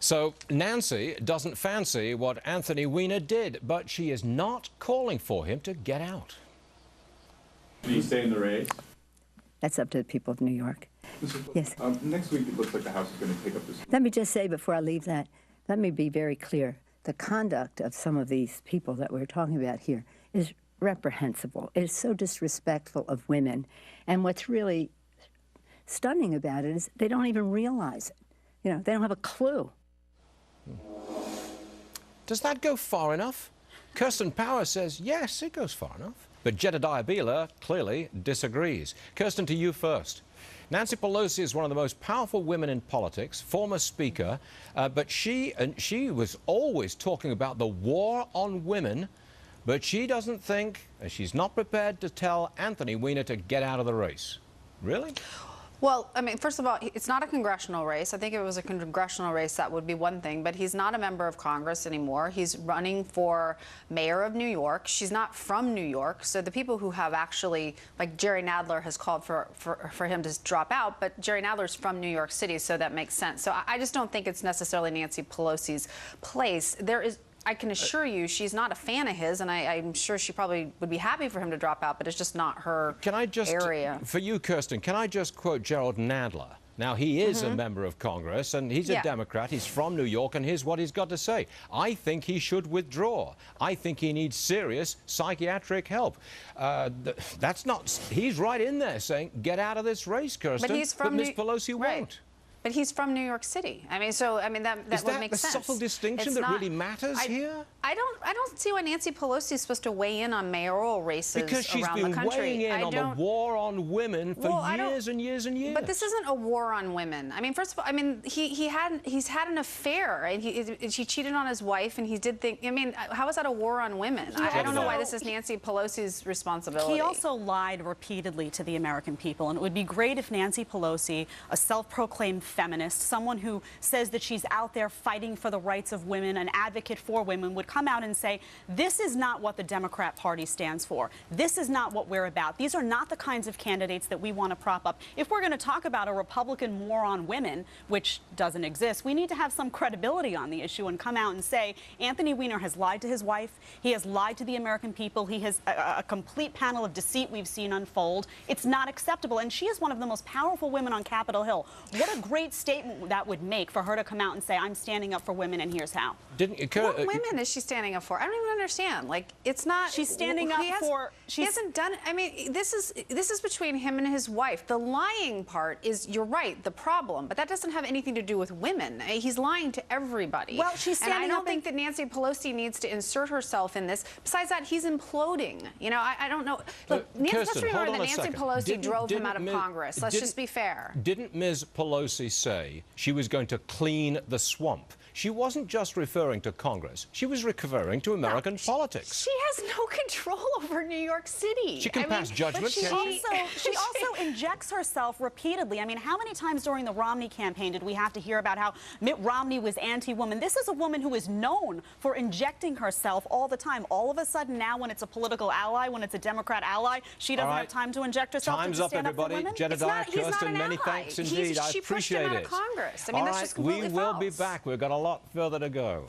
So Nancy doesn't fancy what Anthony Weiner did, but she is not calling for him to get out. Do you stay in the race? That's up to the people of New York. Yes. Next week, it looks like the House is going to take up this. Let me just say before I leave that, let me be very clear. The conduct of some of these people that we're talking about here is reprehensible. It is so disrespectful of women. And what's really stunning about it is they don't even realize it. You know, they don't have a clue. Does that go far enough? Kirsten Power says, yes, it goes far enough. But Jedediah Bila clearly disagrees. Kirsten, to you first. Nancy Pelosi is one of the most powerful women in politics, former speaker, but she was always talking about the war on women, but she doesn't think, she's not prepared to tell Anthony Weiner to get out of the race. Really? Well, I mean, first of all, it's not a congressional race. I think if it was a congressional race, that would be one thing. But he's not a member of Congress anymore. He's running for mayor of New York. She's not from New York. So the people who have actually, like Jerry Nadler has called for him to drop out. But Jerry Nadler's from New York City, so that makes sense. So I just don't think it's necessarily Nancy Pelosi's place. I can assure you she's not a fan of his, and I'm sure she probably would be happy for him to drop out, but it's just not her area. For you, Kirsten, can I just quote Gerald Nadler? Now, he is a member of Congress, and he's a Democrat. He's from New York, and here's what he's got to say. I think he should withdraw. I think he needs serious psychiatric help. That's not... He's right in there saying, get out of this race, Kirsten. But he's from Ms. Pelosi won't. But he's from New York City. I mean, so that would make sense. Is that the subtle distinction that really matters here? I don't see why Nancy Pelosi is supposed to weigh in on mayoral races around the country. Because she's been weighing in on the war on women for years and years and years. But this isn't a war on women. I mean, first of all, I mean, he's had an affair, and she cheated on his wife, and he did think. I mean, how is that a war on women? I don't know why this is Nancy Pelosi's responsibility. He also lied repeatedly to the American people, and it would be great if Nancy Pelosi, a self-proclaimed feminist, someone who says that she's out there fighting for the rights of women, an advocate for women, would come out and say, this is not what the Democrat Party stands for. This is not what we're about. These are not the kinds of candidates that we want to prop up. If we're going to talk about a Republican war on women, which doesn't exist, we need to have some credibility on the issue and come out and say, Anthony Weiner has lied to his wife. He has lied to the American people. He has a complete panel of deceit we've seen unfold. It's not acceptable. And she is one of the most powerful women on Capitol Hill. What a great statement that would make for her to come out and say, I'm standing up for women, and here's how. What women is she standing up for? I don't even understand. Like, it's not. She's standing up for. He hasn't done. I mean, this is between him and his wife. The lying part is, you're right, the problem, but that doesn't have anything to do with women. He's lying to everybody. Well, she's standing up. And I don't think that Nancy Pelosi needs to insert herself in this. Besides that, he's imploding. You know, I don't know. Look, let's remember that Nancy Pelosi drove him out of Congress. Let's just be fair. Didn't Ms. Pelosi say she was going to clean the swamp? She wasn't just referring to Congress. She was referring to American politics. She has no control over New York City. She can pass judgment. She also injects herself repeatedly. I mean, how many times during the Romney campaign did we have to hear about how Mitt Romney was anti-woman? This is a woman who is known for injecting herself all the time. All of a sudden now, when it's a political ally, when it's a Democrat ally, she doesn't have time to inject herself. Time's up, everybody. Jedediah, Kirsten, many thanks indeed. I appreciate it. She pushed him out of Congress. I mean, all that's right, just completely we will false. be back. We've got a lot further to go.